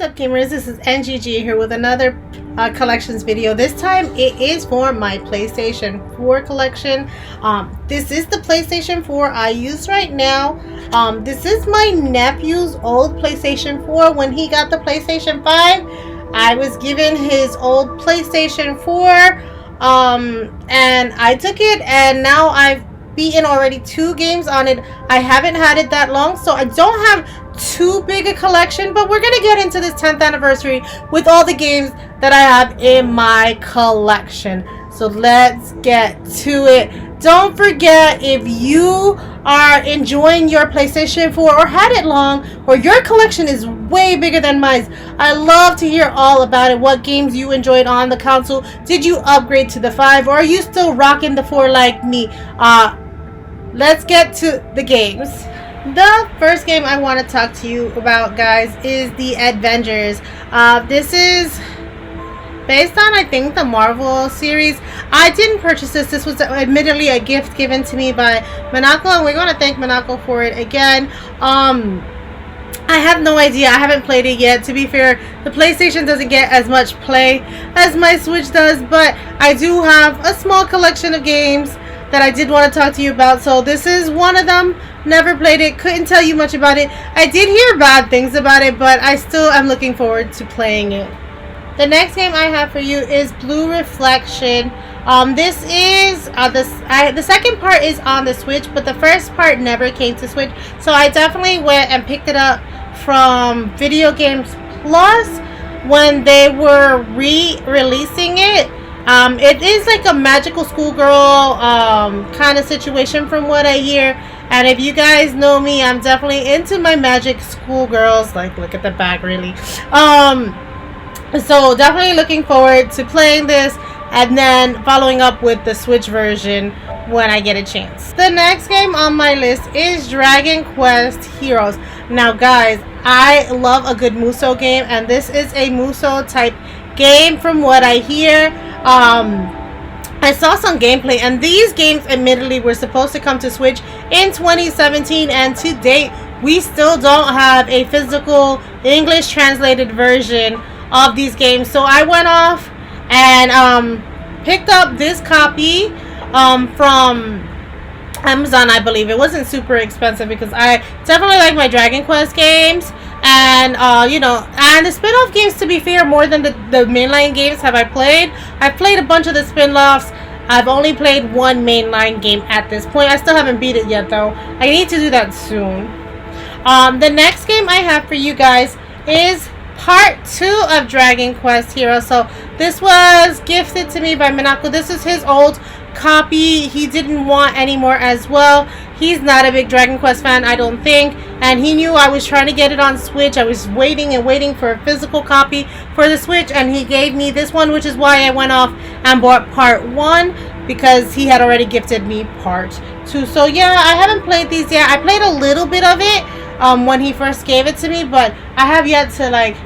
up, gamers? This is NGG here with another collections video. This time it is for my PlayStation 4 collection. This is the PlayStation 4 I use right now. This is my nephew's old PlayStation 4. When he got the PlayStation 5, I was given his old PlayStation 4, and I took it, and now I've beaten already 2 games on it. I haven't had it that long, so I don't have too big a collection, but we're gonna get into this 10th anniversary with all the games that I have in my collection. So let's get to it. Don't forget, if you are enjoying your PlayStation 4 or had it long, or your collection is way bigger than mine, I love to hear all about it. What games you enjoyed on the console? Did you upgrade to the 5, or are you still rocking the 4 like me? Let's get to the games. The first game I want to talk to you about, guys, is the Avengers. This is based on, I think, the Marvel series. I didn't purchase this. This was admittedly a gift given to me by Monaco, and we're going to thank Monaco for it again. I have no idea. I haven't played it yet. To be fair, the PlayStation doesn't get as much play as my Switch does, but I do have a small collection of games that I did want to talk to you about. So this is one of them. Never played it, couldn't tell you much about it. I did hear bad things about it, but I still am looking forward to playing it. The next game I have for you is Blue Reflection. This is the second part is on the Switch, but the first part never came to Switch, so I definitely went and picked it up from Video Games Plus when they were re-releasing it. It is like a magical schoolgirl kind of situation from what I hear. And if you guys know me, I'm definitely into my magic schoolgirls. Like, look at the back, really. So definitely looking forward to playing this and then following up with the Switch version when I get a chance. The next game on my list is Dragon Quest Heroes. Now, guys, I love a good Musou game, and this is a Musou type game from what I hear. I saw some gameplay, and these games admittedly were supposed to come to Switch in 2017, and to date we still don't have a physical English translated version of these games. So I went off and picked up this copy from Amazon, I believe. It wasn't super expensive because I definitely like my Dragon Quest games. And you know, and the spin-off games, to be fair, more than the mainline games have I played. I've played a bunch of the spin-offs. I've only played one mainline game at this point. I still haven't beat it yet, though. I need to do that soon. The next game I have for you guys is part 2 of Dragon Quest Heroes. So this was gifted to me by Monaco. This is his old copy. He didn't want any more as well. He's not a big Dragon Quest fan, I don't think, and he knew I was trying to get it on Switch. I was waiting and waiting for a physical copy for the Switch, and he gave me this one, which is why I went off and bought part 1, because he had already gifted me part 2. So yeah, I haven't played these yet. I played a little bit of it when he first gave it to me, but I have yet to like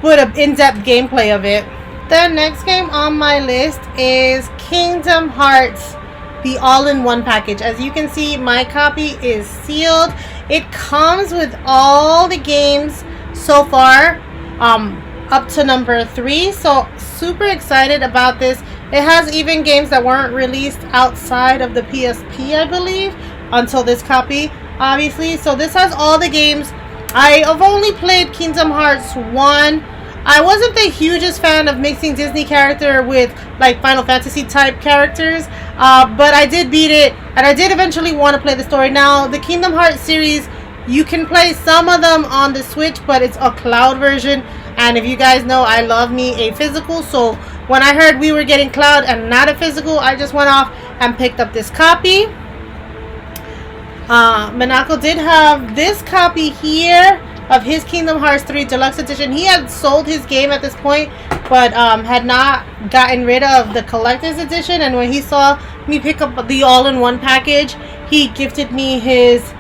put an in-depth gameplay of it. The next game on my list is Kingdom Hearts, the all-in-one package. As you can see, my copy is sealed. It comes with all the games so far, up to number 3. So super excited about this. It has even games that weren't released outside of the PSP, I believe, until this copy, obviously. So this has all the games. I have only played Kingdom Hearts 1. I wasn't the hugest fan of mixing Disney character with like Final Fantasy type characters, but I did beat it, and I did eventually want to play the story. Now, the Kingdom Hearts series, you can play some of them on the Switch, but it's a cloud version, and if you guys know, I love me a physical, so when I heard we were getting cloud and not a physical, I just went off and picked up this copy. Monaco did have this copy here of his Kingdom Hearts 3 Deluxe Edition. He had sold his game at this point, but had not gotten rid of the Collector's Edition, and when he saw me pick up the all-in-one package, he gifted me his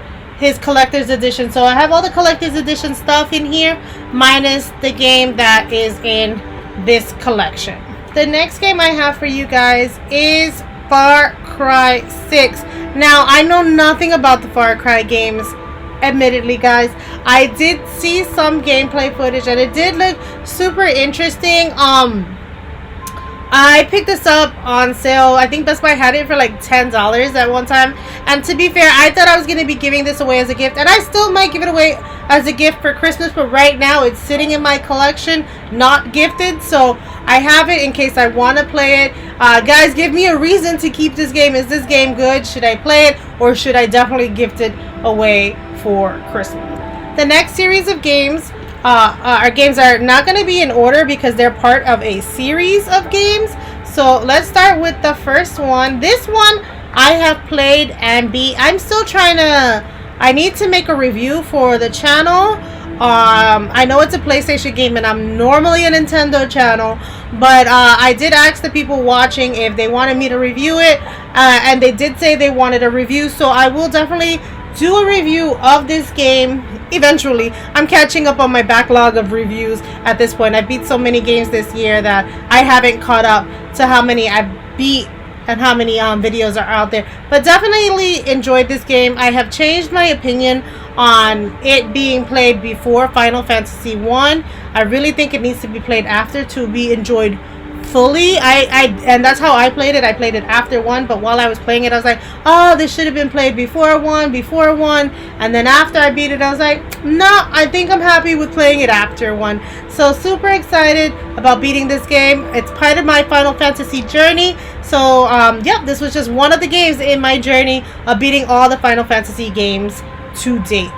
Collector's Edition. So I have all the Collector's Edition stuff in here, minus the game that is in this collection. The next game I have for you guys is Far Cry 6. Now, I know nothing about the Far Cry games admittedly, guys, I did see some gameplay footage and it did look super interesting. I picked this up on sale. I think Best Buy had it for like $10 at one time. And to be fair, I thought I was going to be giving this away as a gift. And I still might give it away as a gift for Christmas. But right now, it's sitting in my collection, not gifted. So I have it in case I want to play it. Guys, give me a reason to keep this game. Is this game good? Should I play it? Or should I definitely gift it away for Christmas? The next series of games, our games are not going to be in order because they're part of a series of games. So let's start with the first one. This one I have played and beat. I'm still trying to, I need to make a review for the channel. I know it's a PlayStation game and I'm normally a Nintendo channel, but I did ask the people watching if they wanted me to review it, and they did say they wanted a review, so I will definitely do a review of this game eventually. I'm catching up on my backlog of reviews at this point. I beat so many games this year that I haven't caught up to how many I beat and how many videos are out there. But definitely enjoyed this game. I have changed my opinion on it being played before Final Fantasy 1. I really think it needs to be played after to be enjoyed fully. And that's how I played it. I played it after 1, but while I was playing it I was like, oh, this should have been played before 1, and then after I beat it I was like, no, I think I'm happy with playing it after 1. So super excited about beating this game. It's part of my Final Fantasy journey. So yeah, this was just one of the games in my journey of beating all the Final Fantasy games to date.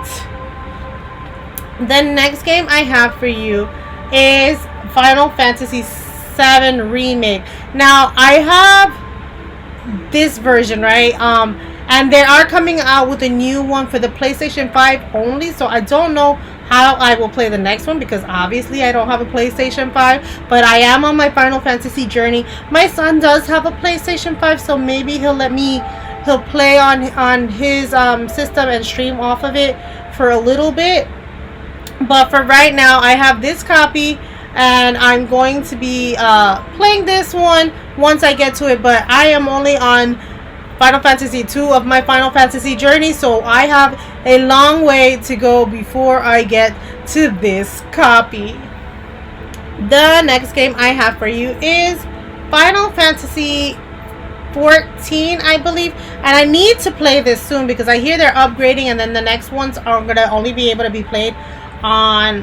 The next game I have for you is Final Fantasy 7 Remake. Now I have this version, right? And they are coming out with a new one for the PlayStation 5 only, so I don't know how I will play the next one because obviously I don't have a PlayStation 5, but I am on my Final Fantasy journey. My son does have a PlayStation 5, so maybe he'll play on his system and stream off of it for a little bit. But for right now, I have this copy and I'm going to be playing this one once I get to it, but I am only on Final Fantasy 2 of my Final Fantasy journey, so I have a long way to go before I get to this copy. The next game I have for you is Final Fantasy 14, I believe, and I need to play this soon because I hear they're upgrading and then the next ones are going to only be able to be played on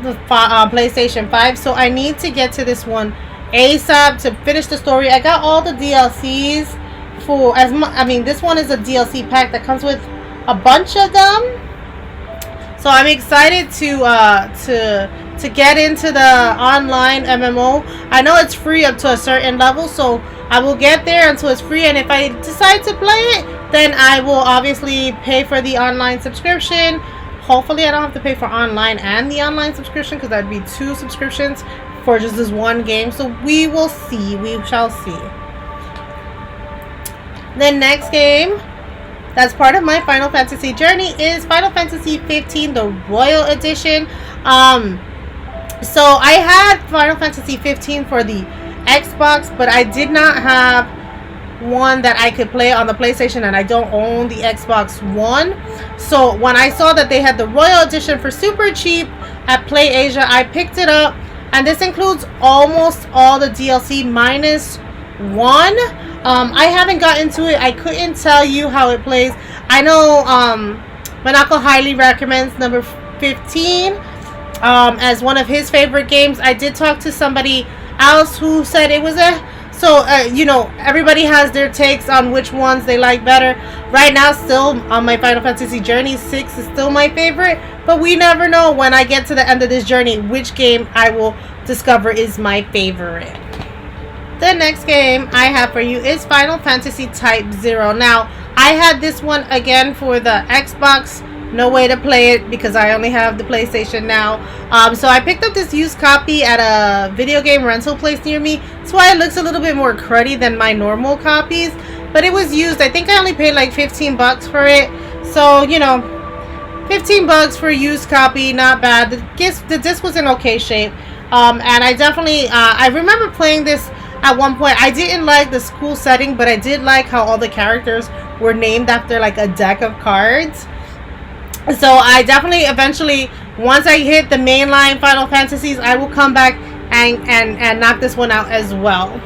the PlayStation 5, so I need to get to this one ASAP to finish the story. I got all the DLCs for this one is a DLC pack that comes with a bunch of them, so I'm excited to get into the online MMO. I know it's free up to a certain level, so I will get there until it's free, and if I decide to play it, then I will obviously pay for the online subscription. Hopefully I don't have to pay for online and the online subscription because that'd be 2 subscriptions for just this one game. So we will see. We shall see. The next game that's part of my Final Fantasy journey is Final Fantasy 15, the Royal Edition. So I had Final Fantasy 15 for the Xbox, but I did not have one that I could play on the PlayStation, and I don't own the Xbox One. So when I saw that they had the Royal Edition for super cheap at PlayAsia, I picked it up, and this includes almost all the DLC minus 1. I haven't gotten to it. I couldn't tell you how it plays. I know Manako highly recommends number 15 as one of his favorite games. I did talk to somebody else who said it was so you know, everybody has their takes on which ones they like better. Right now, still on my Final Fantasy journey, 6 is still my favorite, but we never know when I get to the end of this journey which game I will discover is my favorite. The next game I have for you is Final Fantasy Type 0. Now, I had this one again for the Xbox. No way to play it because I only have the PlayStation now. So I picked up this used copy at a video game rental place near me. That's why it looks a little bit more cruddy than my normal copies. But it was used. I think I only paid like 15 bucks for it. So, you know, 15 bucks for a used copy, not bad. The disc was in okay shape. And I definitely, I remember playing this at one point. I didn't like the school setting, but I did like how all the characters were named after like a deck of cards. So I definitely eventually, once I hit the mainline Final Fantasies, I will come back and knock this one out as well.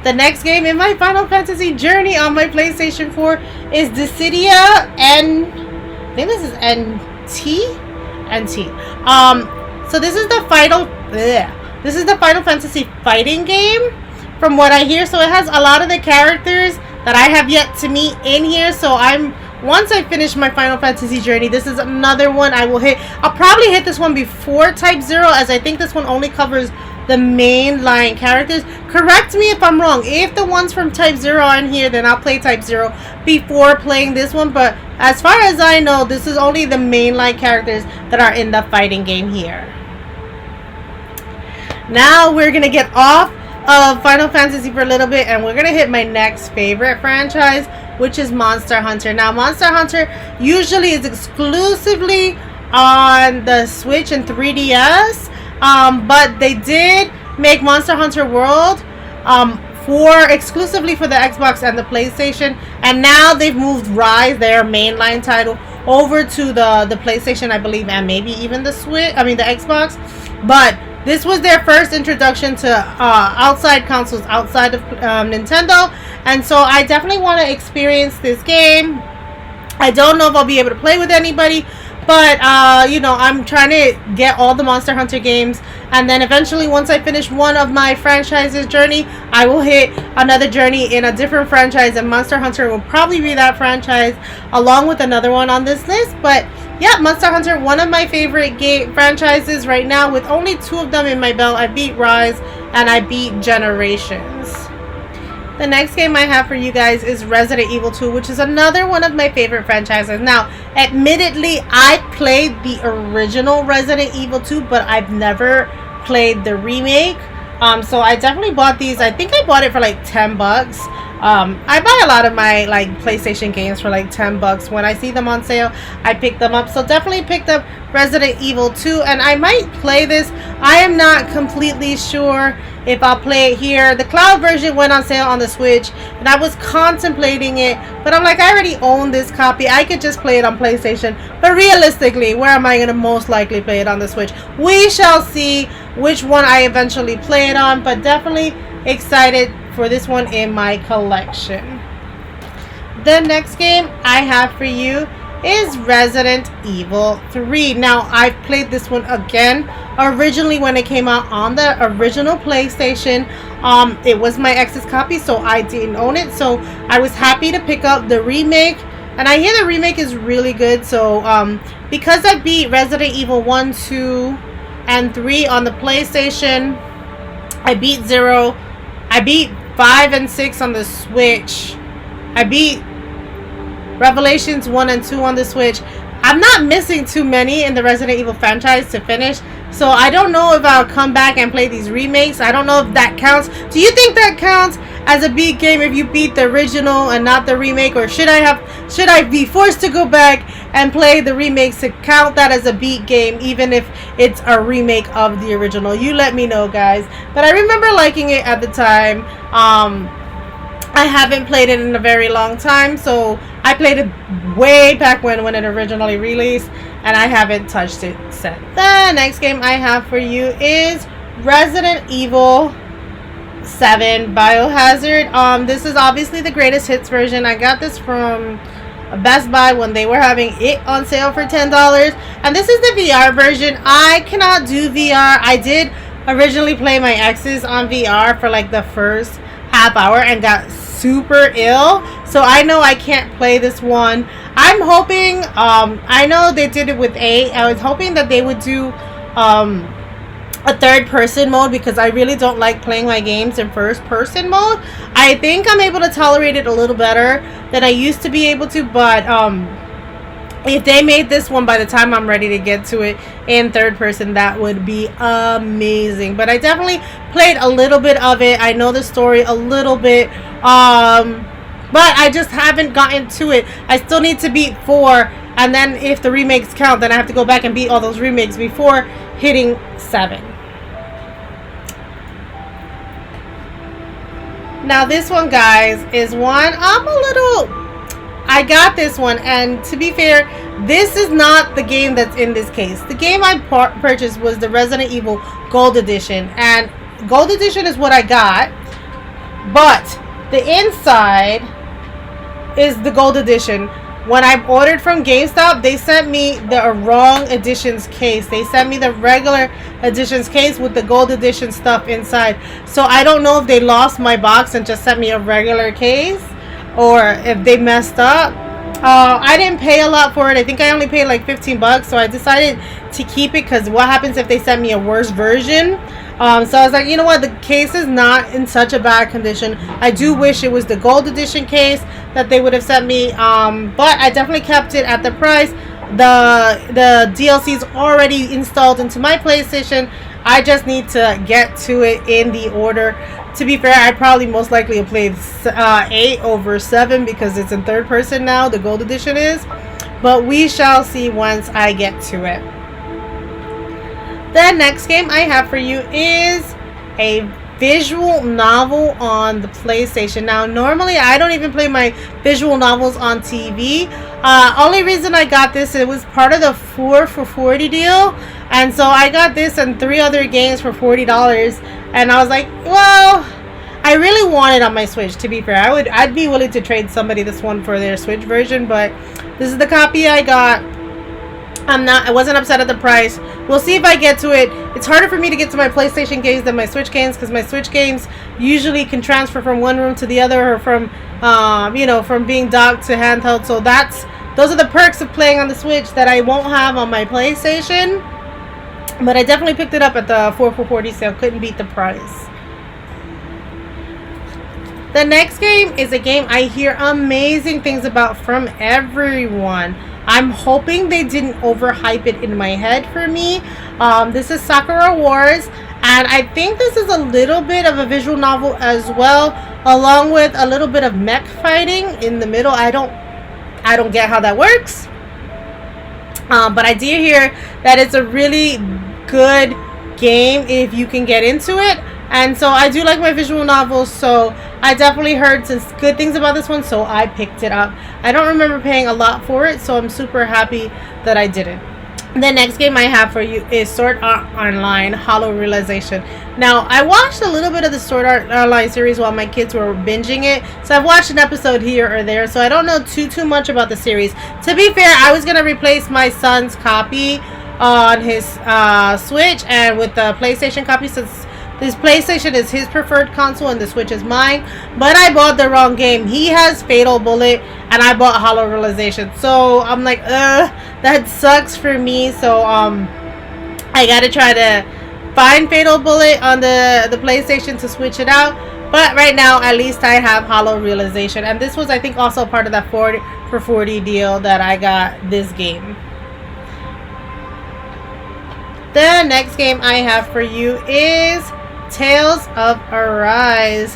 The next game in my Final Fantasy journey on my PlayStation 4 is Dissidia N. I think this is NT. NT. So this is the final. This is the Final Fantasy fighting game, from what I hear. So it has a lot of the characters that I have yet to meet in here. So once I finish my Final Fantasy journey, this is another one I will hit. I'll probably hit this one before Type 0, as I think this one only covers the main line characters. Correct me if I'm wrong. If the ones from Type 0 are in here, then I'll play Type 0 before playing this one. But as far as I know, this is only the main line characters that are in the fighting game here. Now we're going to get off of Final Fantasy for a little bit, and we're going to hit my next favorite franchise, which is Monster Hunter. Now, Monster Hunter usually is exclusively on the Switch and 3DS, but they did make Monster Hunter World exclusively for the Xbox and the PlayStation, and now they've moved Rise, their mainline title, over to the PlayStation, I believe, and maybe even the Xbox. But this was their first introduction to outside consoles outside of Nintendo, and so I definitely want to experience this game. I don't know if I'll be able to play with anybody, but I'm trying to get all the Monster Hunter games, and then eventually, once I finish one of my franchises journey, I will hit another journey in a different franchise, and Monster Hunter will probably be that franchise along with another one on this list. But yeah, Monster Hunter, one of my favorite game franchises right now, with only 2 of them in my belt. I beat Rise and I beat Generations. The next game I have for you guys is Resident Evil 2, which is another one of my favorite franchises. Now, admittedly, I played the original Resident Evil 2, but I've never played the remake. So I definitely bought these. I think I bought it for like $10. I buy a lot of my PlayStation games for like $10. When I see them on sale, I pick them up. So definitely picked up Resident Evil 2, and I might play this. I am not completely sure if I'll play it here. The cloud version went on sale on the Switch, and I was contemplating it, but I'm like, I already own this copy. I could just play it on PlayStation. But realistically, where am I going to most likely play it on the Switch? We shall see which one I eventually play it on, but definitely excited for this one in my collection. The next game I have for you is Resident Evil 3. Now, I've played this one again. Originally, when it came out on the original PlayStation, it was my ex's copy, so I didn't own it. So I was happy to pick up the remake, and I hear the remake is really good. So because I beat Resident Evil 1, 2, and 3 on the PlayStation, I beat 0. I beat 5 and 6 on the Switch. I beat Revelations 1 and 2 on the Switch. I'm not missing too many in the Resident Evil franchise to finish, so I don't know if I'll come back and play these remakes. I don't know if that counts. Do you think that counts as a beat game if you beat the original and not the remake, or should I be forced to go back and play the remakes to count that as a beat game even if it's a remake of the original? You let me know, guys. But I remember liking it at the time. I haven't played it in a very long time, so I played it way back when it originally released, and I haven't touched it since. The next game I have for you is Resident Evil 7 Biohazard. This is obviously the greatest hits version. I got this from Best Buy when they were having it on sale for $10, and this is the VR version. I cannot do VR. I did originally play my exes on VR for like the first half hour and got super ill, so I know I can't play this one. I'm hoping, I know they did it with 8. I was hoping that they would do a third person mode, because I really don't like playing my games in first person mode. I think I'm able to tolerate it a little better than I used to be able to, but if they made this one by the time I'm ready to get to it in third person, that would be amazing. But I definitely played a little bit of it. I know the story a little bit, but I just haven't gotten to it. I still need to beat 4, and then if the remakes count, then I have to go back and beat all those remakes before hitting 7. Now this one, guys, is one I'm a little I got this one, and to be fair, this is not the game that's in this case. The game I purchased was the Resident Evil Gold Edition, and Gold Edition is what I got, but the inside is the Gold Edition. When I ordered from GameStop, they sent me the wrong editions case. They sent me the regular editions case with the Gold Edition stuff inside. So I don't know if they lost my box and just sent me a regular case, or if they messed up. I didn't pay a lot for it. I think I only paid like 15 bucks, so I decided to keep it, because what happens if they send me a worse version? So I was like, you know what, the case is not in such a bad condition. I do wish it was the Gold Edition case that they would have sent me, but I definitely kept it at the price. The DLC is already installed into my PlayStation. I just need to get to it in the order. To be fair, I probably most likely have played 8 over 7, because it's in third person now, the Gold Edition is. But we shall see once I get to it. The next game I have for you is a visual novel on the PlayStation. Now, normally I don't even play my visual novels on TV. Only reason I got this, it was part of the 4 for $40 deal. And so I got this and 3 other games for $40. And I was like, well, I really want it on my Switch, to be fair. I'd be willing to trade somebody this one for their Switch version, but this is the copy I got. I wasn't upset at the price. We'll see if I get to it. It's harder for me to get to my PlayStation games than my Switch games, because my Switch games usually can transfer from one room to the other, or from from being docked to handheld. So those are the perks of playing on the Switch that I won't have on my PlayStation. But I definitely picked it up at the 4 for $40 sale. Couldn't beat the price. The next game is a game I hear amazing things about from everyone. I'm hoping they didn't overhype it in my head for me. This is Sakura Wars, and I think this is a little bit of a visual novel as well, along with a little bit of mech fighting in the middle. I don't get how that works, but I do hear that it's a really good game if you can get into it. And so I do like my visual novels, so I definitely heard some good things about this one, so I picked it up. I don't remember paying a lot for it, so I'm super happy that I didn't. The next game I have for you is Sword Art Online Hollow Realization. Now, I watched a little bit of the Sword Art Online series while my kids were binging it, so I've watched an episode here or there, so I don't know too much about the series. To be fair, I was going to replace my son's copy on his Switch, and with the PlayStation copy, since this PlayStation is his preferred console and the Switch is mine. But I bought the wrong game. He has Fatal Bullet and I bought Hollow Realization. So I'm like, that sucks for me. So I gotta try to find Fatal Bullet on the PlayStation to switch it out. But right now, at least I have Hollow Realization. And this was, I think, also part of that 40 for $40 deal that I got this game. The next game I have for you is Tales of Arise.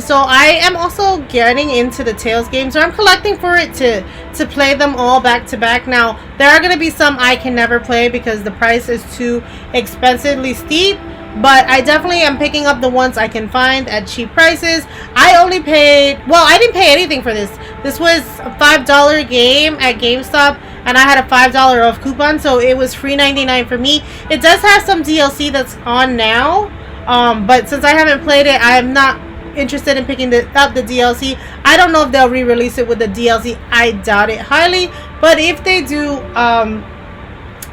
So I am also getting into the Tales games, so I'm collecting for it to play them all back to back. Now, there are going to be some I can never play because the price is too expensively steep, but I definitely am picking up the ones I can find at cheap prices. I only paid, well, I didn't pay anything for this. This was a $5 game at GameStop, and I had a $5 off coupon, so it was free $3.99 for me. It does have some DLC that's on now, but since I haven't played it, I'm not interested in picking up the DLC. I don't know if they'll re-release it with the DLC. I doubt it highly, but if they do,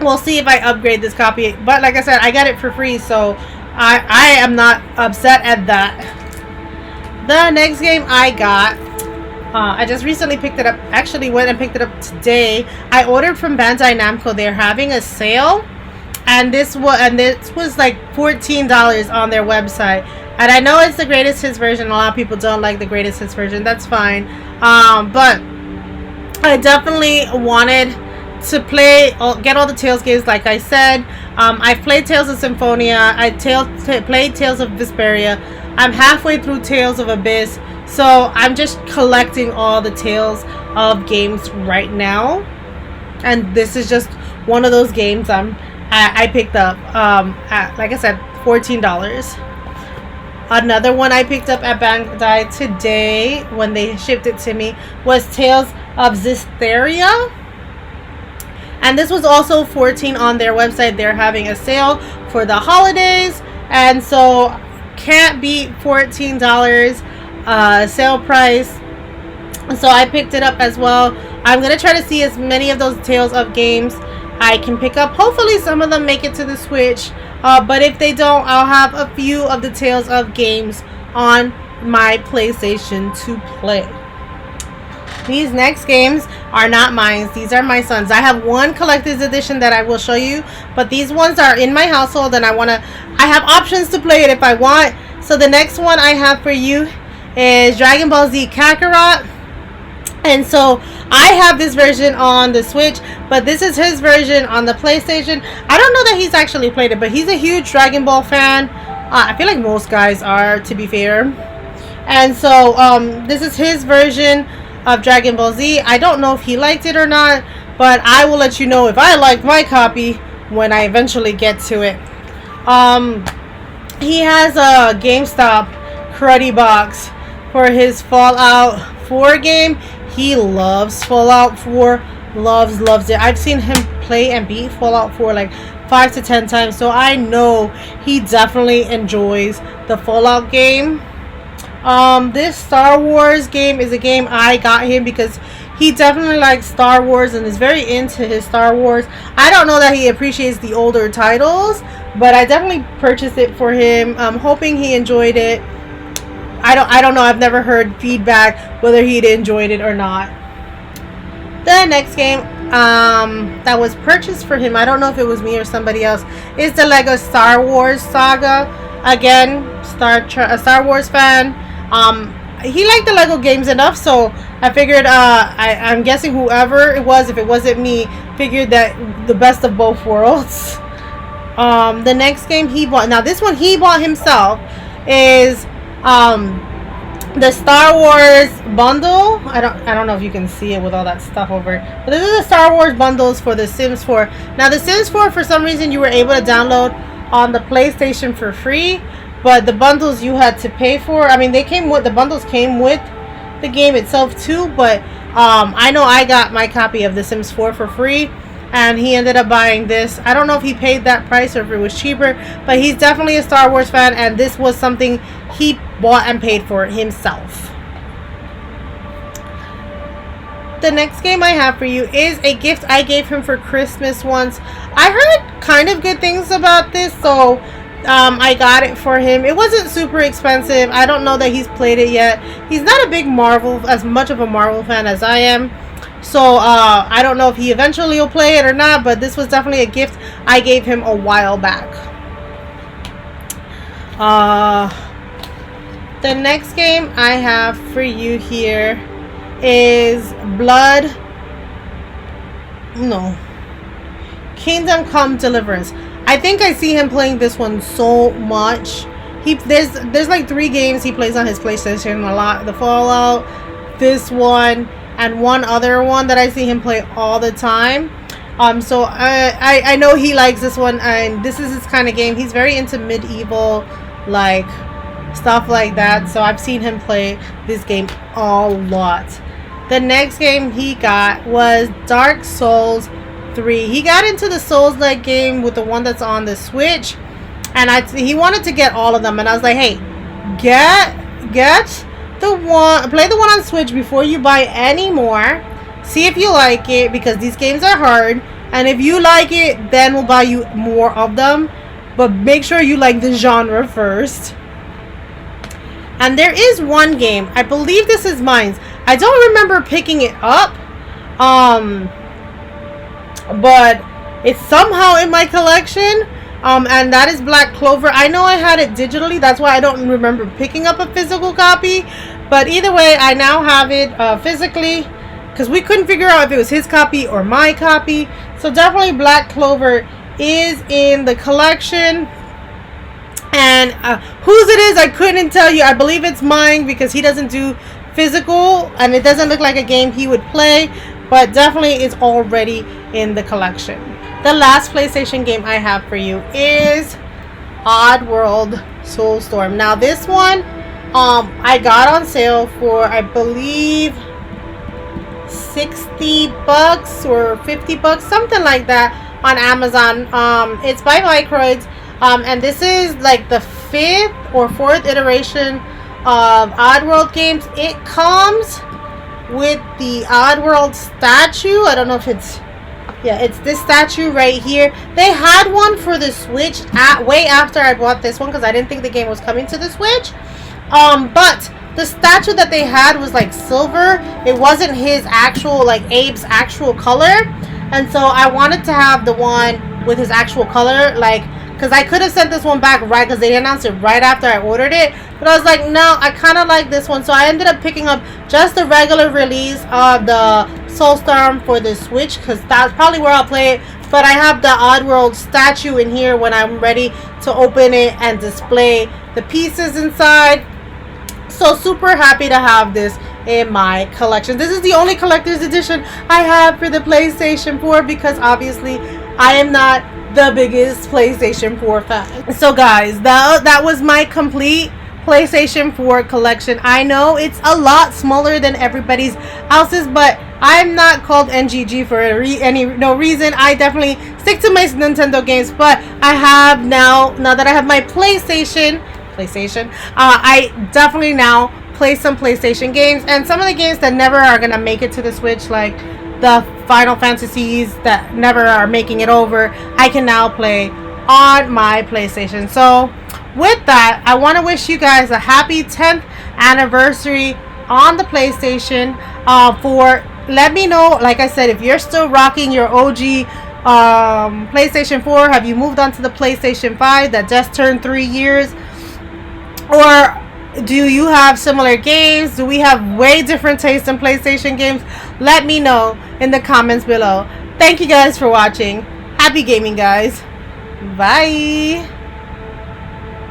we'll see if I upgrade this copy. But like I said, I got it for free, so I am not upset at that. The next game I got, I just recently picked it up. Actually went and picked it up today. I ordered from Bandai Namco. They're having a sale, and this was like $14 on their website. And I know it's the greatest hits version. A lot of people don't like the greatest hits version. That's fine. But I definitely wanted to get all the Tales games, like I said. I've played Tales of Symphonia. I played Tales of Vesperia. I'm halfway through Tales of Abyss. So I'm just collecting all the Tales of games right now. And this is just one of those games I picked up at, like I said, $14. Another one I picked up at Bandai today when they shipped it to me was Tales of Zestiria. And this was also $14 on their website. They're having a sale for the holidays. And so can't beat $14 sale price. So I picked it up as well. I'm going to try to see as many of those Tales of games I can pick up. Hopefully some of them make it to the Switch. But if they don't, I'll have a few of the Tales of games on my PlayStation to play. These next games are not mine. These are my son's. I have one collector's edition that I will show you, but these ones are in my household, and I have options to play it if I want. So the next one I have for you is Dragon Ball Z Kakarot. And so I have this version on the Switch, but this is his version on the PlayStation. I don't know that he's actually played it, but he's a huge Dragon Ball fan. I feel like most guys are, to be fair. And so this is his version of Dragon Ball Z. I don't know if he liked it or not, but I will let you know if I like my copy when I eventually get to it. He has a GameStop Karate box for his Fallout 4 game. He loves Fallout 4. Loves it. I've seen him play and beat Fallout 4 like 5 to 10 times, so I know he definitely enjoys the Fallout game. This Star Wars game is a game I got him because he definitely likes Star Wars and is very into his Star Wars. I don't know that he appreciates the older titles, but I definitely purchased it for him. I'm hoping he enjoyed it. I don't know. I've never heard feedback whether he'd enjoyed it or not. The next game that was purchased for him, I don't know if it was me or somebody else, is the Lego Star Wars Saga. Again, a Star Wars fan. He liked the Lego games enough, so I figured, I'm guessing whoever it was, if it wasn't me, figured that the best of both worlds. The next game he bought, now this one he bought himself, is the Star Wars bundle. I don't know if you can see it with all that stuff over it, but this is the Star Wars bundles for The Sims 4. Now The Sims 4, for some reason, you were able to download on the PlayStation for free, but the bundles you had to pay for. I mean, the bundles came with the game itself too, but I know I got my copy of The Sims 4 for free, and he ended up buying this. I don't know if he paid that price or if it was cheaper, but he's definitely a Star Wars fan, and this was something he bought and paid for himself. The next game I have for you is a gift I gave him for Christmas once. I heard kind of good things about this, so I got it for him. It wasn't super expensive. I don't know that he's played it yet. He's not a big as much of a Marvel fan as I am. So I don't know if he eventually will play it or not, but this was definitely a gift I gave him a while back. The next game I have for you here is Kingdom Come Deliverance. I think I see him playing this one so much. There's like 3 games he plays on his PlayStation a lot. The Fallout, this one, and one other one that I see him play all the time. So I know he likes this one, and this is his kind of game. He's very into medieval, like, stuff like that. So I've seen him play this game a lot. The next game he got was Dark Souls 3. He got into the Souls-like game with the one that's on the Switch, and he wanted to get all of them, and I was like, hey, get play the one on Switch before you buy any more. See if you like it, because these games are hard, and if you like it, then we'll buy you more of them, but make sure you like the genre first. And there is one game, I believe this is mine. I don't remember picking it up, but it's somehow in my collection, and that is Black Clover. I know I had it digitally, that's why I don't remember picking up a physical copy, but either way, I now have it physically, because we couldn't figure out if it was his copy or my copy. So definitely Black Clover is in the collection, and whose it is I couldn't tell you. I believe it's mine because he doesn't do physical, and it doesn't look like a game he would play, but definitely it's already in the collection. The last PlayStation game I have for you is Oddworld Soulstorm. Now this one, I got on sale for, I believe, $60 or $50, something like that, on Amazon. It's by Microids, and this is like the 5th or 4th iteration of Oddworld games. It comes with the Oddworld statue. I don't know if it's, yeah, it's this statue right here. They had one for the Switch way after I bought this one, because I didn't think the game was coming to the Switch. But the statue that they had was like silver. It wasn't his actual, like Abe's actual color. And so I wanted to have the one with his actual color, like, because I could have sent this one back right, because they announced it right after I ordered it. But I was like, no, I kind of like this one. So I ended up picking up just the regular release of the Soulstorm for the Switch, because that's probably where I'll play it. But I have the Oddworld statue in here when I'm ready to open it and display the pieces inside. So super happy to have this in my collection. This is the only collector's edition I have for the PlayStation 4, because obviously I am not the biggest PlayStation 4 fan. So guys, that was my complete PlayStation 4 collection. I know it's a lot smaller than everybody's else's, but I'm not called NGG for no reason. I definitely stick to my Nintendo games, but I have now that I have my PlayStation, I definitely now play some PlayStation games, and some of the games that never are gonna make it to the Switch, like the Final Fantasies that never are making it over, I can now play on my PlayStation. So with that, I want to wish you guys a happy 10th anniversary on the PlayStation. Let me know, like I said, if you're still rocking your OG PlayStation 4, have you moved on to the PlayStation 5 that just turned 3 years, or do you have similar games? Do we have way different tastes in PlayStation games? Let me know in the comments below. Thank you guys for watching. Happy gaming, guys. Bye.